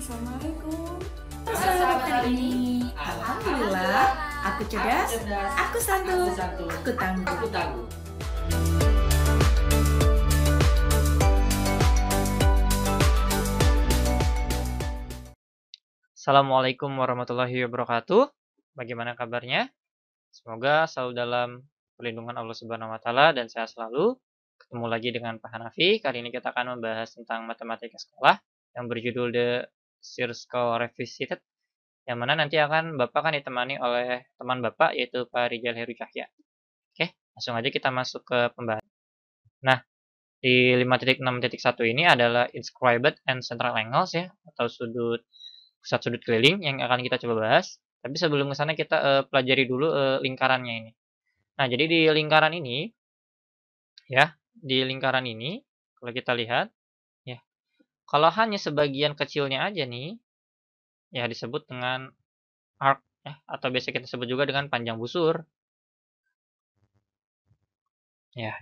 Assalamualaikum. Sahabat hari ini, alhamdulillah, aku cerdas, aku santun, aku tangguh. Assalamualaikum warahmatullahi wabarakatuh. Bagaimana kabarnya? Semoga selalu dalam perlindungan Allah Subhanahu wa taala dan sehat selalu. Ketemu lagi dengan Pak Hanafi. Kali ini kita akan membahas tentang matematika sekolah yang berjudul The Circle Revisited, yang mana nanti Bapak akan ditemani oleh teman Bapak yaitu Pak Rijal Heru Cahya. Oke, langsung aja kita masuk ke pembahasan. Nah, di 5.6.1 ini adalah inscribed and central angles ya, atau pusat sudut keliling yang akan kita coba bahas. Tapi sebelum ke sana kita pelajari dulu lingkarannya ini. Nah, jadi di lingkaran ini ya, kalau kita lihat ya, kalau hanya sebagian kecilnya aja nih ya disebut dengan arc ya, atau biasa kita sebut juga dengan panjang busur. Ya.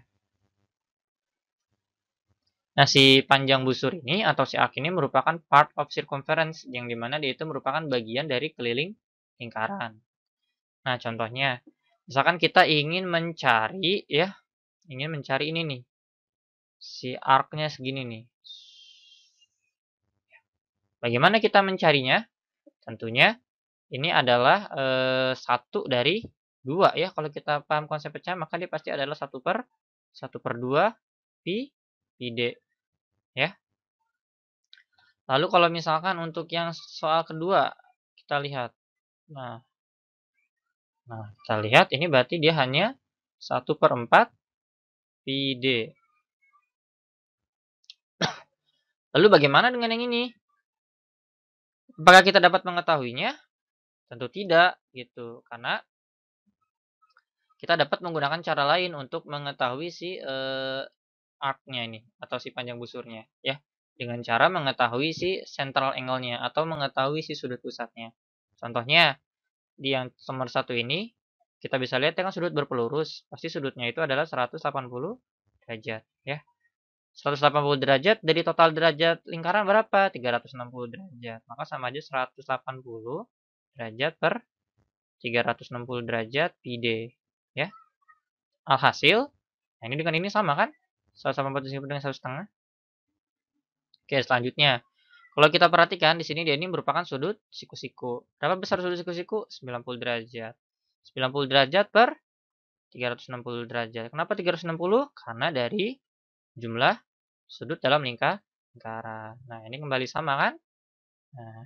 Nah, si panjang busur ini atau si arc ini merupakan part of circumference yang dimana dia itu merupakan bagian dari keliling lingkaran. Nah, contohnya, misalkan kita ingin mencari ini nih, si arc-nya segini nih. Bagaimana kita mencarinya? Tentunya ini adalah 1 dari 2 ya. Kalau kita paham konsep pecah, maka dia pasti adalah 1 per 2 pi d ya. Lalu kalau misalkan untuk yang soal kedua, kita lihat. Nah, kita lihat ini berarti dia hanya 1 per 4 pi d. Lalu bagaimana dengan yang ini? Apakah kita dapat mengetahuinya? Tentu tidak, gitu. Karena kita dapat menggunakan cara lain untuk mengetahui si arc-nya ini atau si panjang busurnya ya, dengan cara mengetahui si central angle-nya atau mengetahui si sudut pusatnya. Contohnya di yang nomor 1 ini kita bisa lihat kan sudut berpelurus, pasti sudutnya itu adalah 180 derajat ya. 180 derajat dari total derajat lingkaran berapa? 360 derajat. Maka sama aja 180 derajat per 360 derajat pi d ya. Alhasil, nah ini dengan ini sama kan? 180 dengan 1,5. Oke, selanjutnya. Kalau kita perhatikan di sini dia ini merupakan sudut siku-siku. Berapa besar sudut siku-siku? 90 derajat. 90 derajat per 360 derajat. Kenapa 360? Karena dari jumlah sudut dalam lingkaran. Nah, ini kembali sama kan? Nah,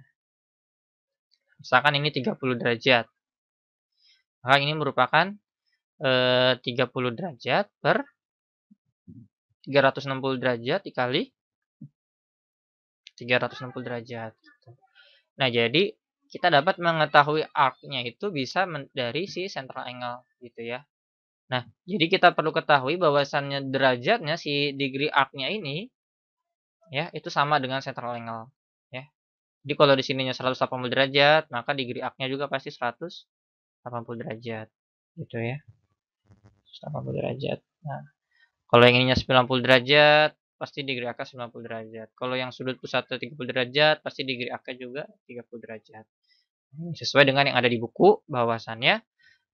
misalkan ini 30 derajat. Maka ini merupakan 30 derajat per 360 derajat dikali 360 derajat. Nah, jadi kita dapat mengetahui arc-nya itu bisa dari si central angle gitu ya. Nah, jadi kita perlu ketahui bahwasannya derajatnya si degree arc-nya ini ya itu sama dengan central angle ya. Jadi kalau di sininya 180 derajat, maka degree arc-nya juga pasti 180 derajat gitu ya. 180 derajat. Nah, kalau yang ininya 90 derajat, pasti degree arc 90 derajat. Kalau yang sudut pusatnya 30 derajat, pasti degree arc juga 30 derajat. Sesuai dengan yang ada di buku, bahwasannya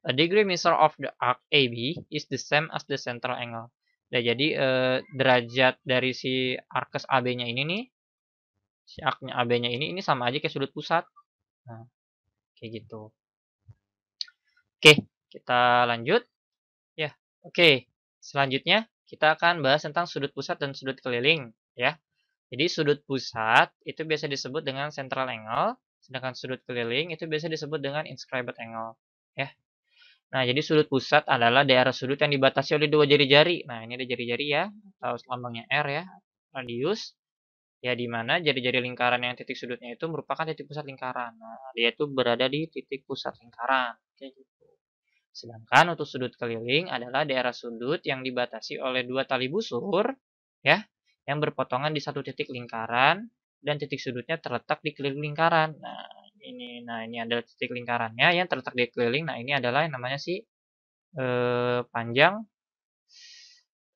a degree measure of the arc AB is the same as the central angle. Nah, jadi derajat dari si arcus AB-nya ini nih, si arc-nya AB-nya ini sama aja kayak sudut pusat. Nah, kayak gitu. Oke, kita lanjut. Ya, oke. Selanjutnya kita akan bahas tentang sudut pusat dan sudut keliling ya. Jadi sudut pusat itu biasa disebut dengan central angle, sedangkan sudut keliling itu biasa disebut dengan inscribed angle ya. Nah, jadi sudut pusat adalah daerah sudut yang dibatasi oleh 2 jari-jari. Nah, ini ada jari-jari ya, atau lambangnya R ya, radius. Ya, di mana jari-jari lingkaran yang titik sudutnya itu merupakan titik pusat lingkaran. Nah, dia itu berada di titik pusat lingkaran. Kayak gitu. Sedangkan untuk sudut keliling adalah daerah sudut yang dibatasi oleh 2 tali busur ya, yang berpotongan di satu titik lingkaran dan titik sudutnya terletak di keliling lingkaran. Nah, ini adalah titik lingkarannya yang terletak di keliling. Nah, ini adalah yang namanya si panjang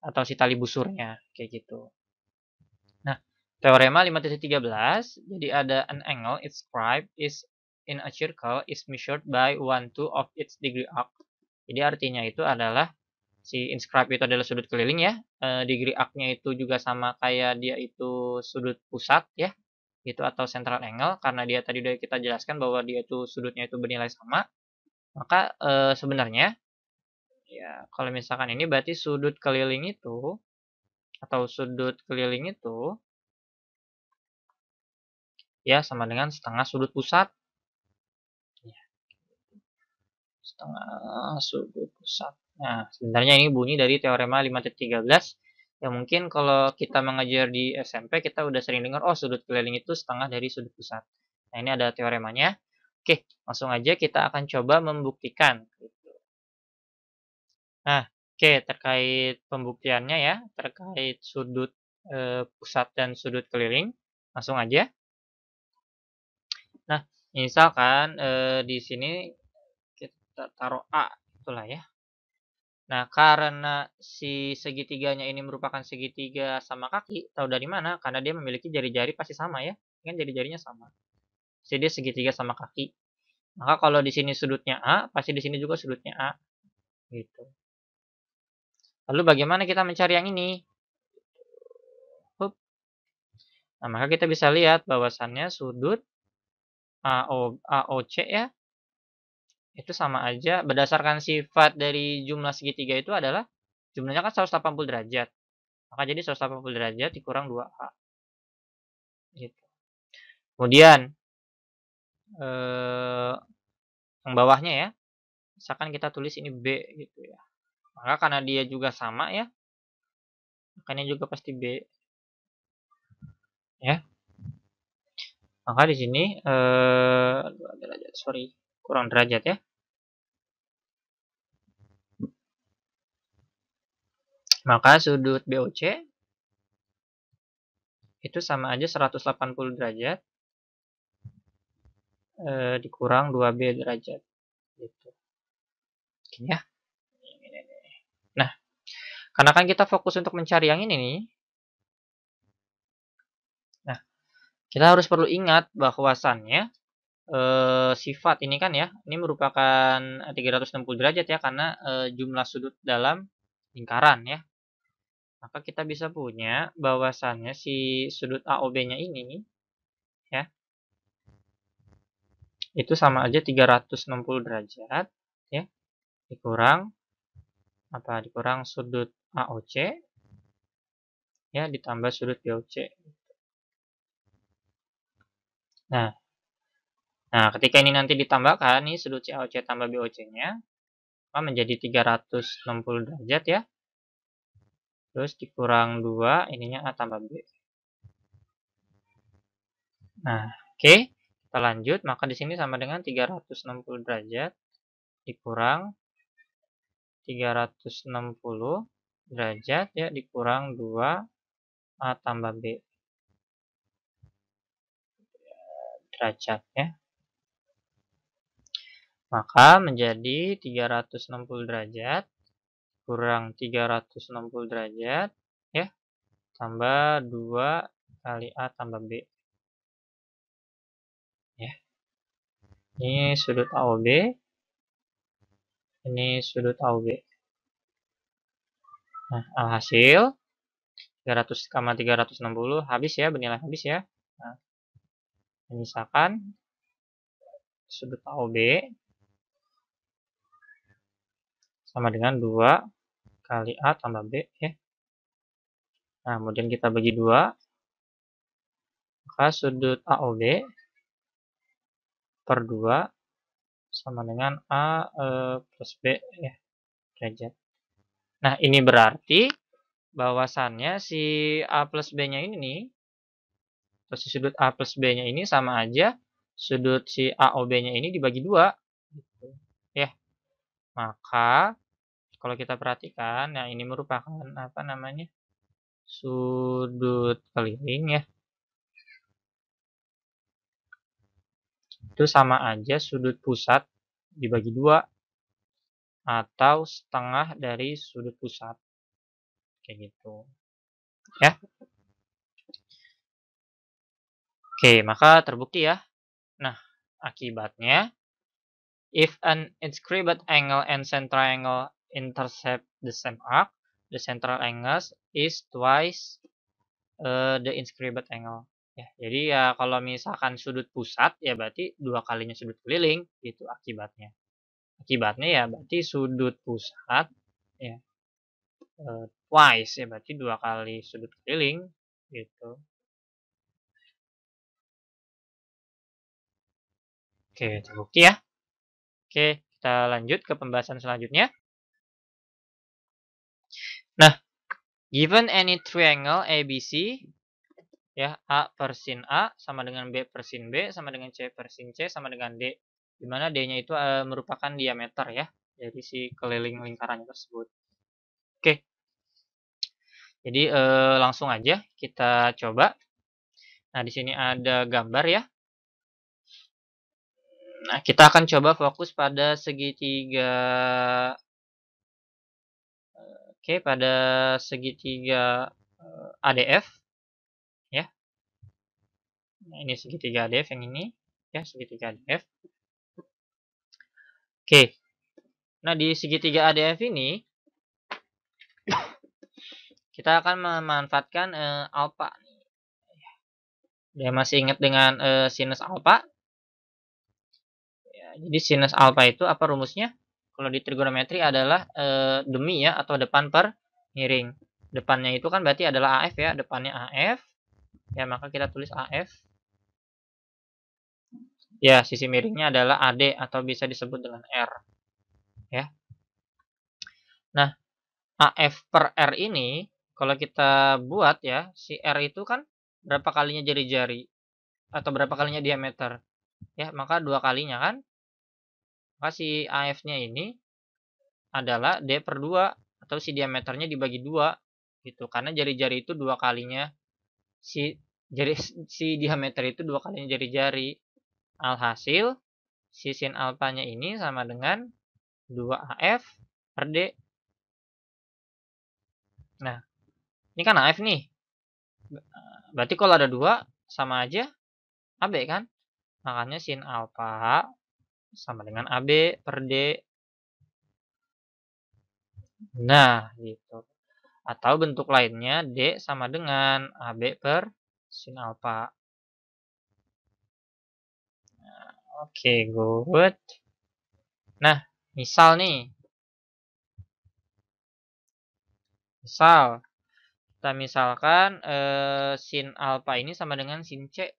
atau si tali busurnya kayak gitu. Nah, Teorema 5.13, jadi ada an angle inscribed is in a circle is measured by 1/2 of its degree arc. Jadi artinya itu adalah si inscribe itu adalah sudut keliling ya, degree arc-nya itu juga sama kayak dia itu sudut pusat ya, gitu atau central angle karena dia tadi udah kita jelaskan bahwa dia itu sudutnya itu bernilai sama. Maka, sebenarnya ya kalau misalkan ini berarti sudut keliling itu atau sudut keliling itu ya sama dengan setengah sudut pusat. Ya, setengah sudut pusat. Nah, sebenarnya ini bunyi dari teorema 5.13 yang mungkin kalau kita mengajar di SMP kita udah sering dengar, oh sudut keliling itu setengah dari sudut pusat. Nah, ini ada teoremanya. Oke, langsung aja kita akan coba membuktikan. Nah, oke, terkait pembuktiannya ya, terkait sudut pusat dan sudut keliling, langsung aja. Nah, misalkan di sini kita taruh A, itulah ya. Nah, karena si segitiganya ini merupakan segitiga sama kaki, tahu dari mana? Karena dia memiliki jari-jari pasti sama ya, kan jari-jarinya sama. Jadi dia segitiga sama kaki. Maka kalau di sini sudutnya A, pasti di sini juga sudutnya A, gitu. Lalu bagaimana kita mencari yang ini? Hup. Nah, maka kita bisa lihat bahwasannya sudut AOC ya, itu sama aja berdasarkan sifat dari jumlah segitiga itu adalah jumlahnya kan 180 derajat. Maka jadi 180 derajat dikurang 2A. Gitu. Kemudian yang bawahnya ya, misalkan kita tulis ini B gitu ya. Maka karena dia juga sama ya, makanya juga pasti B. Ya. Maka di sini 2 derajat, sorry, kurang derajat ya. Maka sudut BOC itu sama aja 180 derajat dikurang 2B derajat gitu. Oke ya. Nah, karena kan kita fokus untuk mencari yang ini nih. Nah, kita harus perlu ingat bahwasannya sifat ini kan ya, ini merupakan 360 derajat ya karena jumlah sudut dalam lingkaran ya. Maka kita bisa punya bahwasannya si sudut AOB-nya ini ya, itu sama aja 360 derajat ya, dikurang apa? Dikurang sudut AOC ya ditambah sudut BOC. Nah, ketika ini nanti ditambahkan nih sudut COC tambah BOC-nya, maka menjadi 360 derajat ya. Terus dikurang 2, ininya A tambah B. Nah, oke. Kita lanjut, maka di sini sama dengan 360 derajat dikurang 360 derajat ya dikurang 2 A tambah B derajat ya. Maka menjadi 360 derajat kurang 360 derajat ya tambah 2 kali A tambah B ya. Ini sudut AOB, ini sudut AOB. Nah, alhasil 300, 360 habis ya, bernilai habis ya. Nah, misalkan sudut AOB sama dengan 2 kali A tambah B ya. Nah, kemudian kita bagi 2, maka sudut AOB per 2 sama dengan A plus B ya, derajat. Nah, ini berarti bahwasannya si A plus B-nya ini nih, atau si sudut A plus B-nya ini sama aja sudut si AOB-nya ini dibagi 2. Gitu. Ya, maka kalau kita perhatikan, nah ini merupakan apa namanya? Sudut keliling ya. Itu sama aja sudut pusat dibagi 2 atau setengah dari sudut pusat. Kayak gitu. Ya. Oke, maka terbukti ya. Nah, akibatnya, if an inscribed angle and central angle intercept the same arc, the central angle is twice the inscribed angle. Ya, jadi ya kalau misalkan sudut pusat ya berarti 2 kalinya sudut keliling gitu akibatnya. Akibatnya ya berarti sudut pusat ya twice ya berarti 2 kali sudut keliling gitu. Oke, terbukti ya. Oke, kita lanjut ke pembahasan selanjutnya. Nah, given any triangle ABC ya, A per sin A sama dengan B per sin B sama dengan C per sin C sama dengan D. Di mana D-nya itu merupakan diameter ya dari si keliling lingkaran tersebut. Oke. Jadi langsung aja kita coba. Nah, di sini ada gambar ya. Nah, kita akan coba fokus pada segitiga pada segitiga ADF ya. Nah, ini segitiga ADF yang ini ya, segitiga ADF. Oke. Nah, di segitiga ADF ini kita akan memanfaatkan alfa. Dia masih ingat dengan sinus alfa? Ya, jadi sinus alfa itu apa rumusnya? Kalau di trigonometri adalah demi ya atau depan per miring. Depannya itu kan berarti adalah AF ya, depannya AF. Ya, maka kita tulis AF. Ya, sisi miringnya adalah AD atau bisa disebut dengan R. Ya. Nah, AF per R ini kalau kita buat ya, si R itu kan berapa kalinya jari-jari atau berapa kalinya diameter? Ya, maka 2 kalinya kan? Maka si AF-nya ini adalah D per 2 atau si diameternya dibagi 2 gitu. Karena jari-jari itu 2 kalinya si diameter itu 2 kalinya jari-jari. Alhasil si sin alfanya ini sama dengan 2AF per D. Nah, ini kan AF nih. Berarti kalau ada 2 sama aja AB kan? Makanya sin alfa sama dengan AB per D. Nah, gitu. Atau bentuk lainnya D sama dengan AB per sin alfa. Nah, oke, good. Nah, misal nih. Misal, kita misalkan sin alfa ini sama dengan sin C.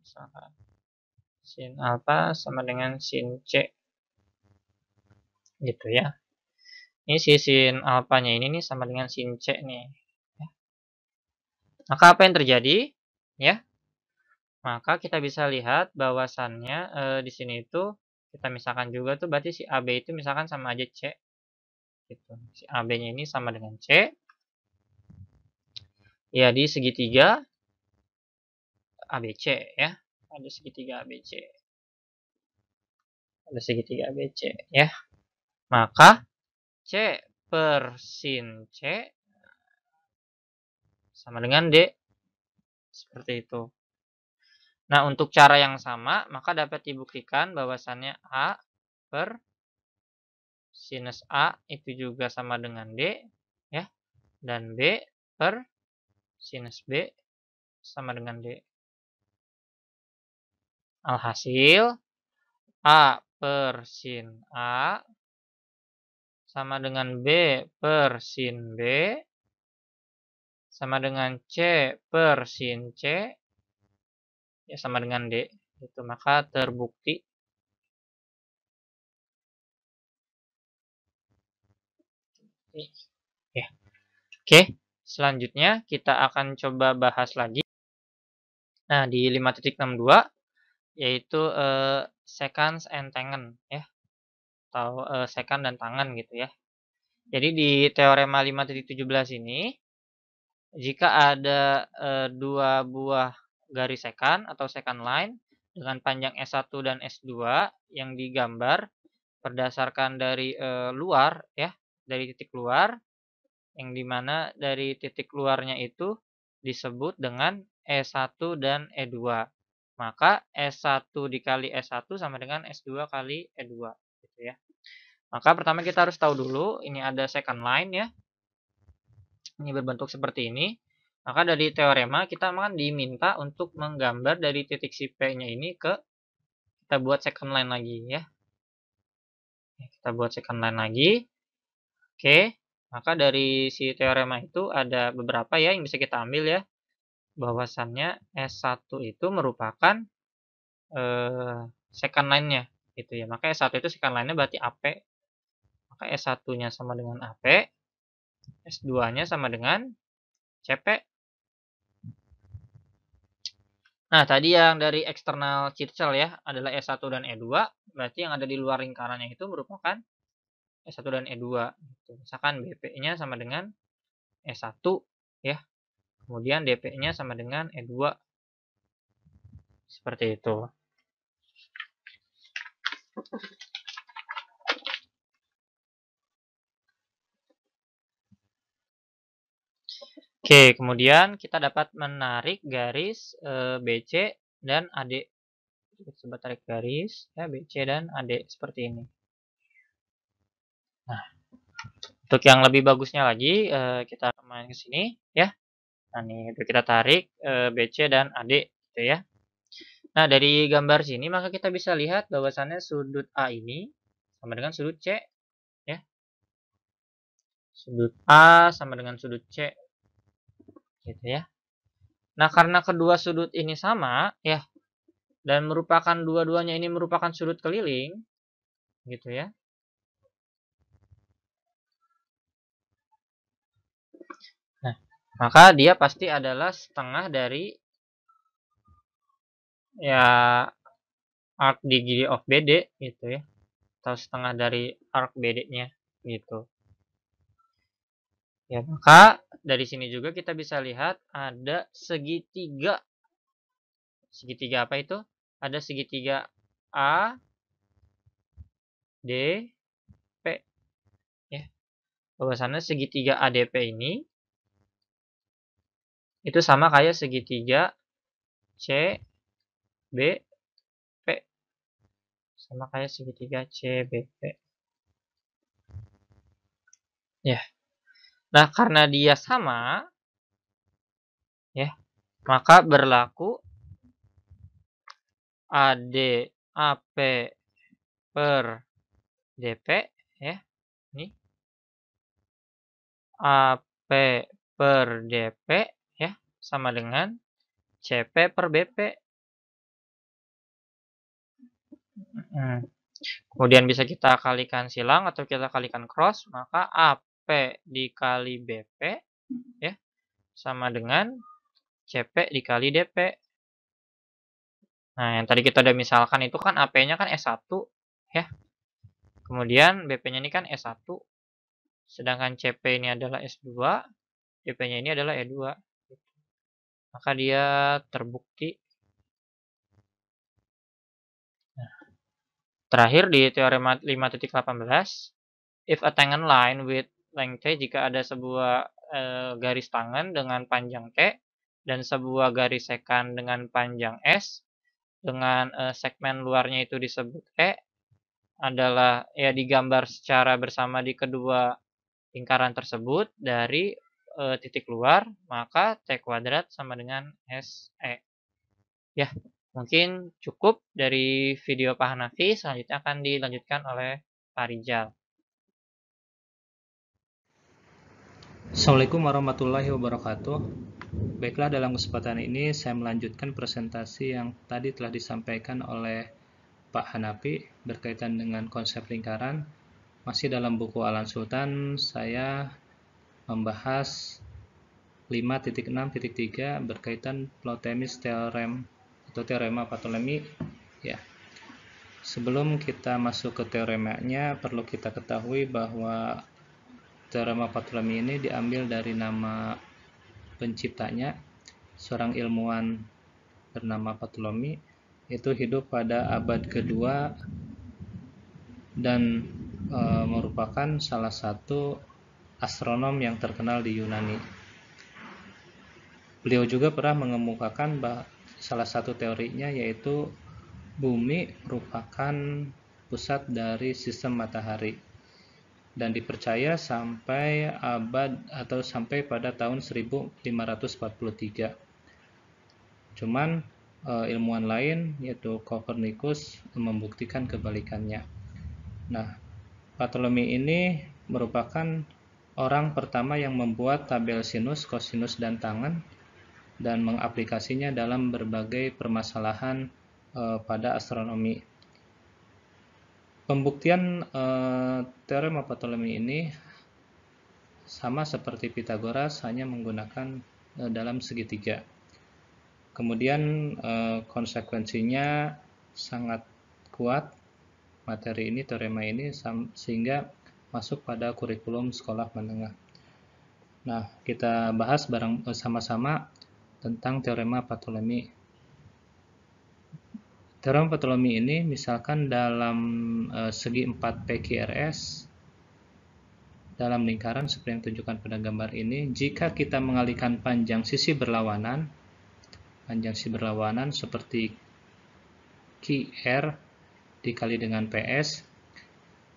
Misalkan. Sin alfa sama dengan sin C. Gitu ya. Ini si sin alfanya ini nih sama dengan sin C nih. Maka apa yang terjadi? Ya, maka kita bisa lihat bahwasannya di sini itu kita misalkan juga tuh berarti si AB itu misalkan sama aja C. Gitu. Si AB-nya ini sama dengan C. Ya, di segitiga ABC ya. Ada segitiga ABC. Ada segitiga ABC ya. Maka C per sin C sama dengan D. Seperti itu. Nah, untuk cara yang sama, maka dapat dibuktikan bahwasannya A per sinus A itu juga sama dengan D, ya. Dan B per sinus B sama dengan D. Alhasil, A per sin A sama dengan B per sin B sama dengan C per sin C ya sama dengan D. Itu maka terbukti. Ya. Oke, selanjutnya kita akan coba bahas lagi. Nah, di 5.62 yaitu seconds and tangen ya. Atau secant dan tangen gitu ya. Jadi di teorema 5.17 ini jika ada 2 buah garis secant atau secant line dengan panjang S1 dan S2 yang digambar berdasarkan dari luar ya, dari titik luar yang dimana dari titik luarnya itu disebut dengan E1 dan E2. maka S1 dikali S1 sama dengan S2 kali E2 gitu ya. Maka pertama kita harus tahu dulu ini ada second line ya. Ini berbentuk seperti ini. Maka dari teorema kita akan diminta untuk menggambar dari titik si P-nya ini ke kita buat second line lagi ya. Kita buat second line lagi. Oke, maka dari si teorema itu ada beberapa ya yang bisa kita ambil ya. Bahwasannya S1 itu merupakan second line-nya gitu ya. Maka S1 itu second line-nya berarti AP. Maka S1-nya sama dengan AP, S2-nya sama dengan CP. Nah, tadi yang dari eksternal Churchill ya adalah S1 dan E2, berarti yang ada di luar lingkarannya itu merupakan S1 dan E2 gitu. Misalkan BP-nya sama dengan S1 ya. Kemudian DP-nya sama dengan E2. Seperti itu. Oke, kemudian kita dapat menarik garis BC dan AD. Kita coba tarik garis ya BC dan AD seperti ini. Nah, untuk yang lebih bagusnya lagi kita main ke sini ya. Nah, nih kita tarik BC dan AD gitu ya. Nah, dari gambar sini maka kita bisa lihat bahwasannya sudut A ini sama dengan sudut C ya. Sudut A sama dengan sudut C gitu ya. Nah, karena kedua sudut ini sama ya dan merupakan dua-duanya ini merupakan sudut keliling gitu ya. Nah, maka dia pasti adalah setengah dari ya arc degree of BD gitu ya. Atau setengah dari arc BD-nya gitu. Ya, maka dari sini juga kita bisa lihat ada segitiga. Segitiga apa itu? Ada segitiga A, D, P. Ya. Bahwasannya segitiga ADP ini itu sama kayak segitiga C, B, P. Sama kayak segitiga C, B, P. Ya. Nah, karena dia sama, ya, maka berlaku AD AP per DP, ya, ini AP per DP, ya, sama dengan CP per BP. Kemudian bisa kita kalikan silang atau kita kalikan cross, maka AP dikali BP, ya, sama dengan CP dikali DP. Nah, yang tadi kita udah misalkan itu kan AP-nya kan S1 ya. Kemudian BP-nya ini kan S1. Sedangkan CP ini adalah S2, DP-nya ini adalah E2. Maka dia terbukti. Nah, terakhir di teorema 5.18, if a tangent line with length T, jika ada sebuah garis tangen dengan panjang T dan sebuah garis sekan dengan panjang S, dengan segmen luarnya itu disebut E, adalah ya digambar secara bersama di kedua lingkaran tersebut dari titik luar, maka T kuadrat sama dengan SE. Ya, mungkin cukup dari video Pak Hanafi, selanjutnya akan dilanjutkan oleh Pak Rijal. Assalamualaikum warahmatullahi wabarakatuh. Baiklah, dalam kesempatan ini saya melanjutkan presentasi yang tadi telah disampaikan oleh Pak Hanafi berkaitan dengan konsep lingkaran. Masih dalam buku Alan Sultan, saya membahas 5.6.3 berkaitan Ptolemy's Theorem atau teorema Ptolemy. Ya. Sebelum kita masuk ke teoremanya, perlu kita ketahui bahwa teorema Ptolemy ini diambil dari nama penciptanya, seorang ilmuwan bernama Ptolemy. Itu hidup pada abad kedua dan merupakan salah satu astronom yang terkenal di Yunani. Beliau juga pernah mengemukakan salah satu teorinya yaitu bumi merupakan pusat dari sistem matahari dan dipercaya sampai pada tahun 1543. Cuman ilmuwan lain yaitu Copernicus membuktikan kebalikannya. Nah, Ptolemy ini merupakan orang pertama yang membuat tabel sinus, kosinus, dan tangen dan mengaplikasinya dalam berbagai permasalahan pada astronomi. Pembuktian teorema Ptolemy ini sama seperti Pythagoras, hanya menggunakan dalam segitiga. Kemudian konsekuensinya sangat kuat materi ini, teorema ini, sehingga masuk pada kurikulum sekolah menengah. Nah, kita bahas sama-sama tentang teorema Ptolemy. Teorema Ptolemy ini misalkan dalam segi 4 PQRS dalam lingkaran seperti yang ditunjukkan pada gambar ini, jika kita mengalihkan panjang sisi berlawanan seperti QR dikali dengan PS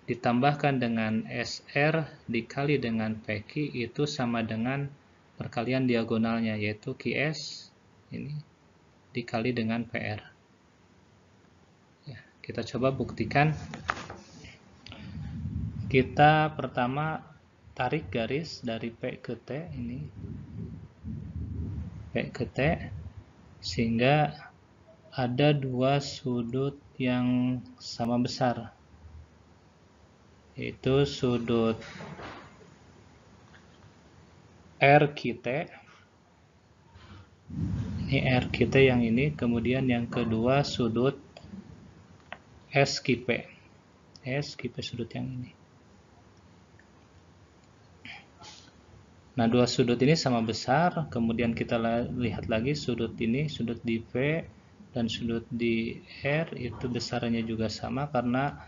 ditambahkan dengan SR dikali dengan PQ, itu sama dengan perkalian diagonalnya, yaitu QS ini dikali dengan PR. Ya, kita coba buktikan. Kita pertama tarik garis dari P ke T ini, P ke T, sehingga ada dua sudut yang sama besar, yaitu sudut RQT, ini RQT yang ini, kemudian yang kedua sudut SQP, sudut yang ini. Nah, dua sudut ini sama besar, kemudian kita lihat lagi sudut ini, sudut di P dan sudut di R itu besarnya juga sama, karena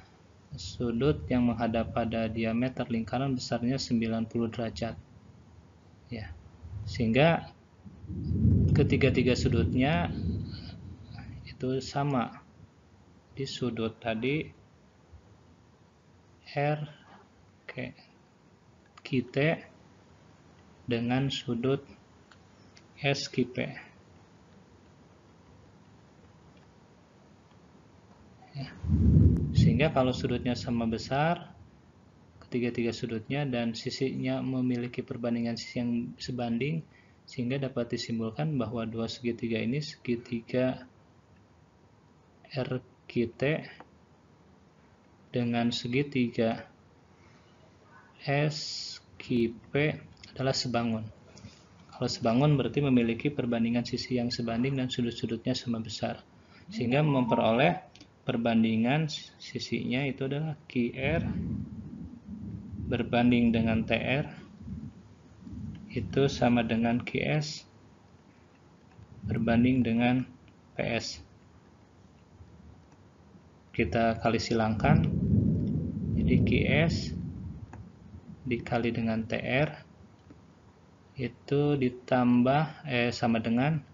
sudut yang menghadap pada diameter lingkaran besarnya 90 derajat. Ya. Sehingga ketiga-tiga sudutnya itu sama di sudut tadi R QT dengan sudut SQP. Ya. Sehingga kalau sudutnya sama besar, ketiga-tiga sudutnya, dan sisinya memiliki perbandingan sisi yang sebanding, sehingga dapat disimpulkan bahwa dua segitiga ini, segitiga RQT dengan segitiga SQP adalah sebangun. Kalau sebangun berarti memiliki perbandingan sisi yang sebanding dan sudut-sudutnya sama besar, sehingga memperoleh perbandingan sisinya itu adalah QR berbanding dengan TR itu sama dengan QS berbanding dengan PS. Kita kali silangkan, jadi QS dikali dengan TR itu ditambah sama dengan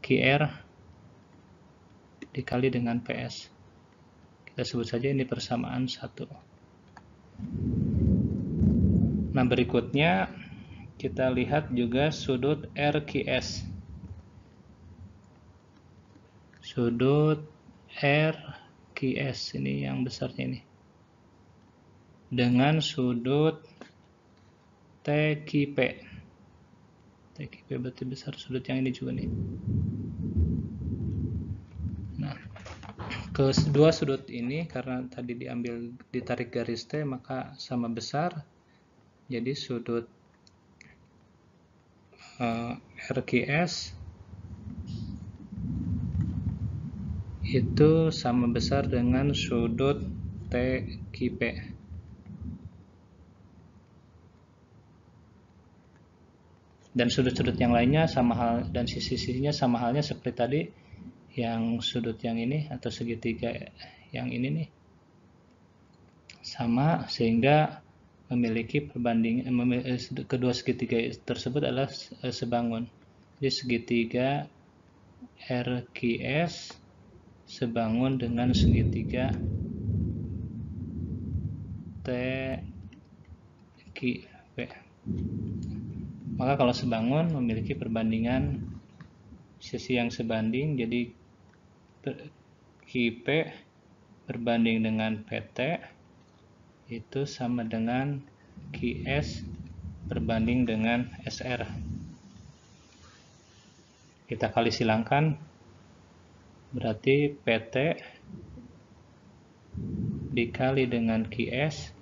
QR dikali dengan PS. Kita sebut saja ini persamaan 1. Nah, berikutnya kita lihat juga sudut RQS. Sudut RQS ini yang besarnya ini dengan sudut TQP. TQP berarti besar sudut yang ini juga nih. Nah, kedua sudut ini karena tadi ditarik garis T, maka sama besar. Jadi sudut RQS itu sama besar dengan sudut TQP. Dan sudut-sudut yang lainnya sama hal, dan sisi-sisinya sama halnya seperti tadi, yang sudut yang ini atau segitiga yang ini nih sama, sehingga memiliki perbandingan kedua segitiga tersebut adalah sebangun, Jadi segitiga RQS sebangun dengan segitiga TQP. Maka kalau sebangun memiliki perbandingan sisi yang sebanding, jadi QP berbanding dengan PT itu sama dengan QS berbanding dengan SR. Kita kali silangkan, berarti PT dikali dengan QS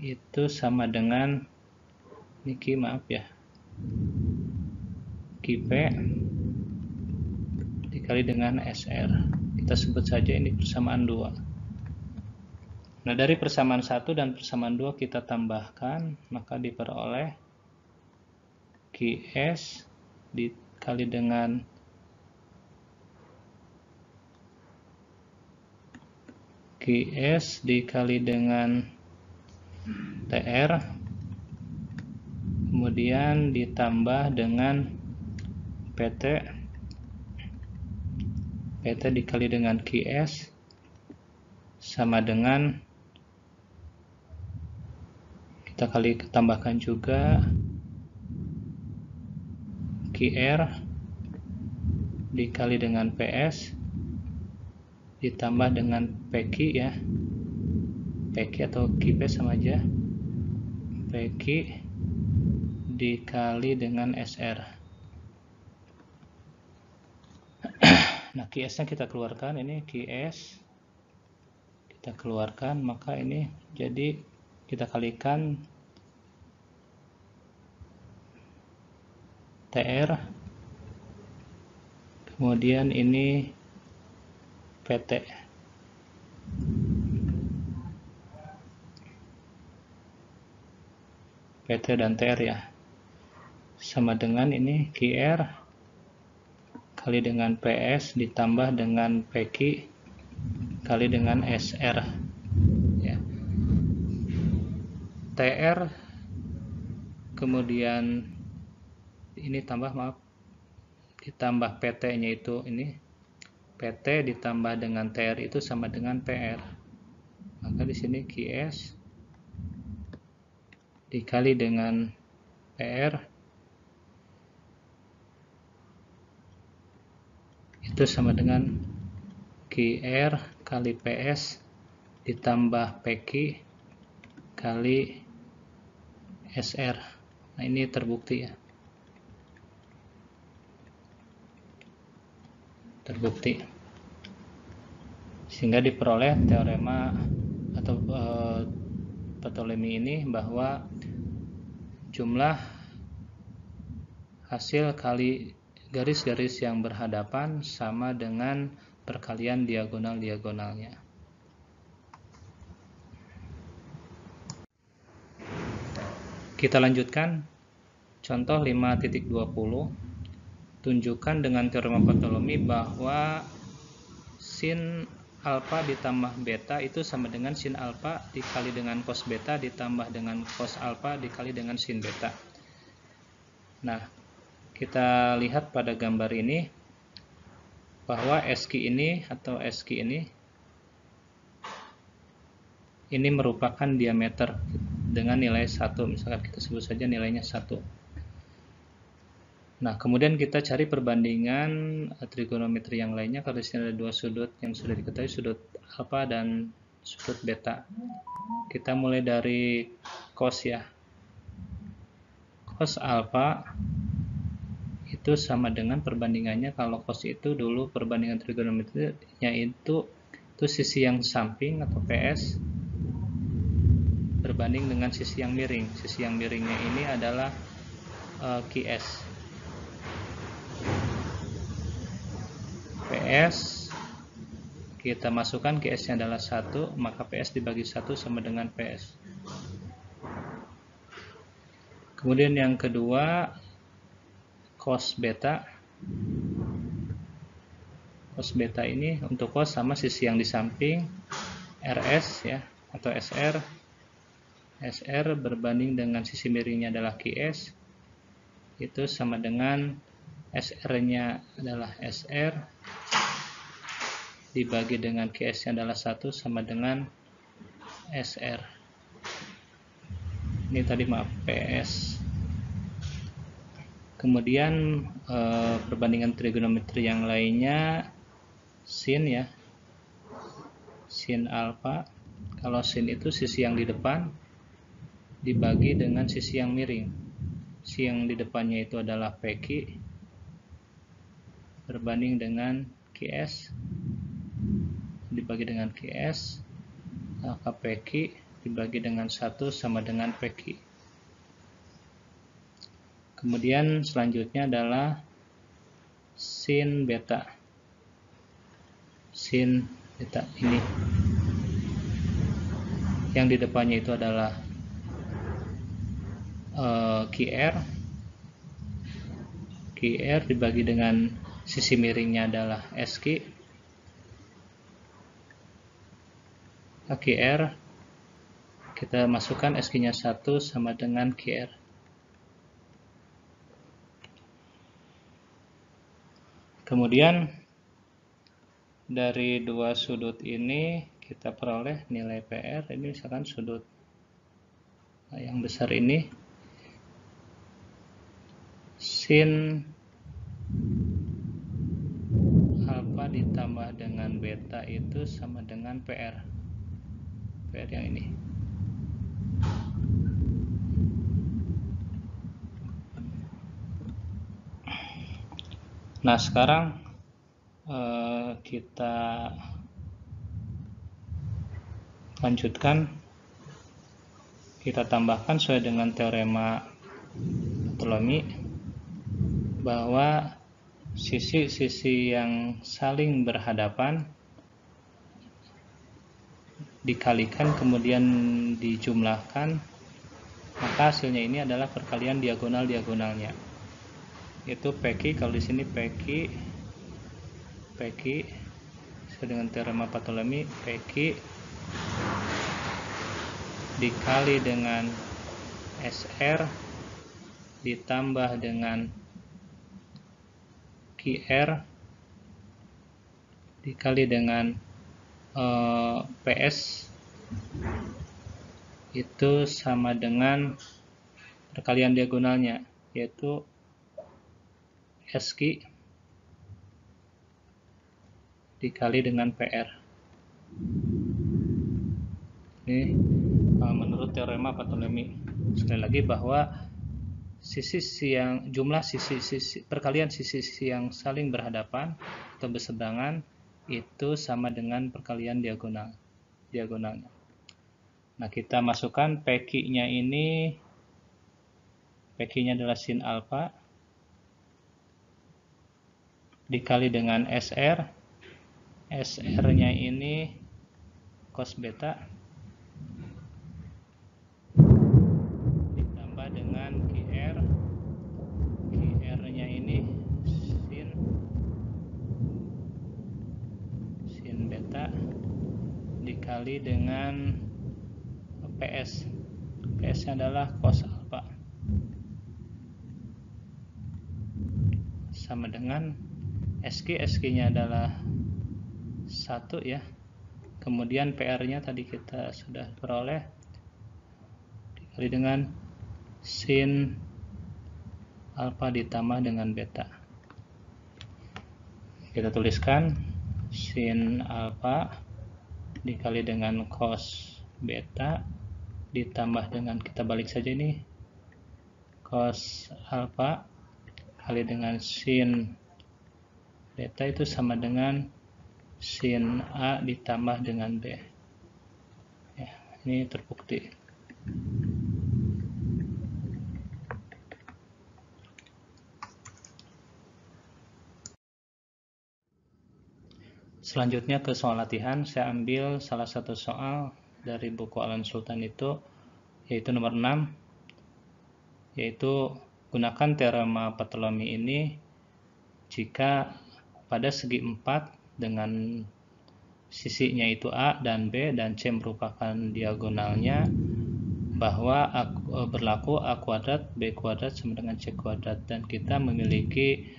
itu sama dengan niki, maaf ya, QP dikali dengan SR. Kita sebut saja ini persamaan 2. Nah, dari persamaan 1 dan persamaan 2 kita tambahkan, maka diperoleh QS dikali dengan QS dikali dengan TR, kemudian ditambah dengan PT dikali dengan QS sama dengan, kita tambahkan juga QR dikali dengan PS ditambah dengan PQ ya, PQ atau QP sama aja, PQ dikali dengan SR. Nah, QS nya kita keluarkan, ini QS kita keluarkan, maka ini jadi kita kalikan TR, kemudian ini PT. PT dan TR ya, sama dengan ini QR kali dengan PS ditambah dengan PQ kali dengan SR ya. TR kemudian ini ditambah PT nya itu ini PT ditambah dengan TR itu sama dengan PR. Maka di sini QS dikali dengan PR itu sama dengan QR kali PS ditambah PQ kali SR. Nah, ini terbukti ya. Terbukti, sehingga diperoleh teorema atau Ptolemy ini bahwa jumlah hasil kali garis-garis yang berhadapan sama dengan perkalian diagonal-diagonalnya. Kita lanjutkan contoh 5.20. Tunjukkan dengan teorema Ptolemy bahwa sin alfa ditambah beta itu sama dengan sin alfa dikali dengan cos beta ditambah dengan cos alfa dikali dengan sin beta. Nah, kita lihat pada gambar ini bahwa SQ ini atau SQ ini merupakan diameter dengan nilai 1, misalkan kita sebut saja nilainya 1. Nah, kemudian kita cari perbandingan trigonometri yang lainnya. Kalau di sini ada dua sudut yang sudah diketahui, sudut alfa dan sudut beta. Kita mulai dari cos ya. Cos alfa itu sama dengan perbandingannya, kalau cos itu dulu perbandingan trigonometrinya itu sisi yang samping atau PS berbanding dengan sisi yang miring. Sisi yang miringnya ini adalah QS. PS kita masukkan, QS nya adalah 1, maka PS dibagi 1 sama dengan PS. Kemudian yang kedua cos beta. Cos beta ini untuk cos sama sisi yang di samping RS ya atau SR berbanding dengan sisi miringnya adalah QS. itu sama dengan SR-nya adalah SR dibagi dengan QS-nya adalah 1 sama dengan SR. Ini tadi maaf PS. Kemudian perbandingan trigonometri yang lainnya sin ya. Sin alfa. Kalau sin itu sisi yang di depan dibagi dengan sisi yang miring. Sisi yang di depannya itu adalah PQ berbanding dengan QS dibagi dengan QS, maka PQ dibagi dengan 1 sama dengan PQ. Kemudian selanjutnya adalah sin beta. Sin beta ini yang di depannya itu adalah QR dibagi dengan sisi miringnya adalah SQ. QR kita masukkan SQ-nya 1 sama dengan QR. Kemudian dari dua sudut ini kita peroleh nilai PR. Ini misalkan sudut yang besar ini, sin alfa ditambah dengan beta itu sama dengan PR. PR yang ini. Nah, sekarang kita lanjutkan, kita tambahkan sesuai dengan teorema Ptolemy bahwa sisi-sisi yang saling berhadapan dikalikan kemudian dijumlahkan, maka hasilnya ini adalah perkalian diagonal-diagonalnya. Itu PQ, kalau di sini PQ sesuai dengan teorema Ptolemy, PQ dikali dengan SR ditambah dengan QR dikali dengan PS itu sama dengan perkalian diagonalnya, yaitu SQ dikali dengan PR. Ini menurut teorema Ptolemy. Sekali lagi bahwa jumlah perkalian sisi-sisi yang saling berhadapan atau berseberangan itu sama dengan perkalian diagonalnya. Nah, kita masukkan PQ-nya ini, PQ-nya adalah sin alfa dikali dengan SR, SR-nya ini cos beta ditambah dengan QR, QR-nya ini sin beta dikali dengan PS. PS-nya adalah cos alfa sama dengan SQ-nya adalah 1 ya. Kemudian PR-nya tadi kita sudah peroleh dikali dengan sin alfa ditambah dengan beta. Kita tuliskan sin alfa dikali dengan cos beta ditambah dengan, kita balik saja ini, cos alfa kali dengan sin beta itu sama dengan sin A ditambah dengan B. Ya, ini terbukti. Selanjutnya ke soal latihan, saya ambil salah satu soal dari buku Alan Sultan itu, yaitu nomor 6, yaitu gunakan teorema Ptolemy ini jika pada segi 4 dengan sisinya itu A dan B dan C merupakan diagonalnya, bahwa berlaku A kuadrat B kuadrat sama dengan C kuadrat, dan kita memiliki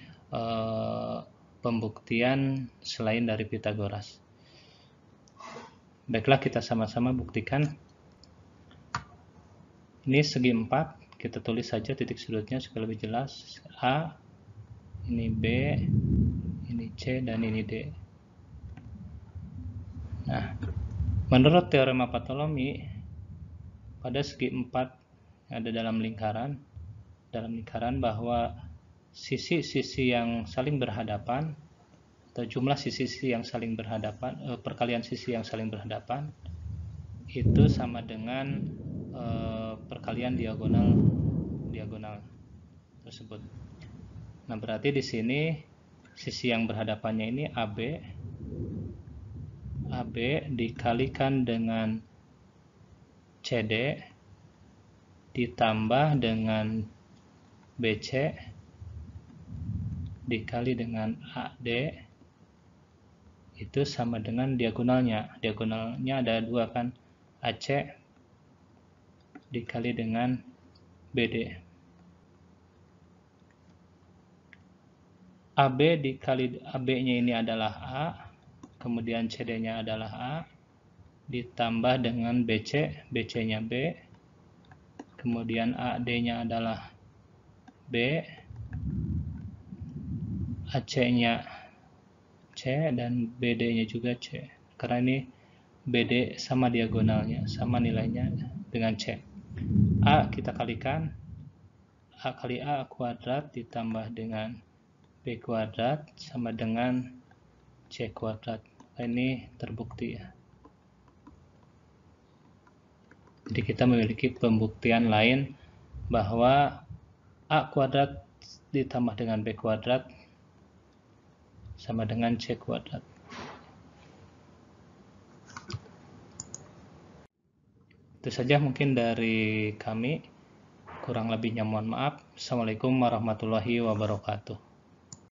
pembuktian selain dari Pitagoras. Baiklah, kita sama-sama buktikan. Ini segi 4, kita tulis saja titik sudutnya supaya lebih jelas. A, ini B, ini C, dan ini D. Nah, menurut teorema Ptolemy, pada segi 4 ada dalam lingkaran bahwa sisi-sisi yang saling berhadapan atau jumlah sisi-sisi yang saling berhadapan, perkalian sisi yang saling berhadapan itu sama dengan perkalian diagonal tersebut. Nah, berarti di sini sisi yang berhadapannya ini AB dikalikan dengan CD ditambah dengan BC dikali dengan AD itu sama dengan diagonalnya. Diagonalnya ada 2 kan, AC dikali dengan BD. AB dikali AB-nya ini adalah A, kemudian CD-nya adalah A, ditambah dengan BC, BC-nya B, kemudian AD-nya adalah B, AC-nya C, dan BD-nya juga C. Karena ini BD sama diagonalnya, sama nilainya dengan C. A kita kalikan, A kali A kuadrat ditambah dengan B kuadrat sama dengan C kuadrat. Ini terbukti ya. Jadi kita memiliki pembuktian lain bahwa A kuadrat ditambah dengan B kuadrat sama dengan C kuadrat. Itu saja mungkin dari kami. Kurang lebihnya mohon maaf. Assalamualaikum warahmatullahi wabarakatuh.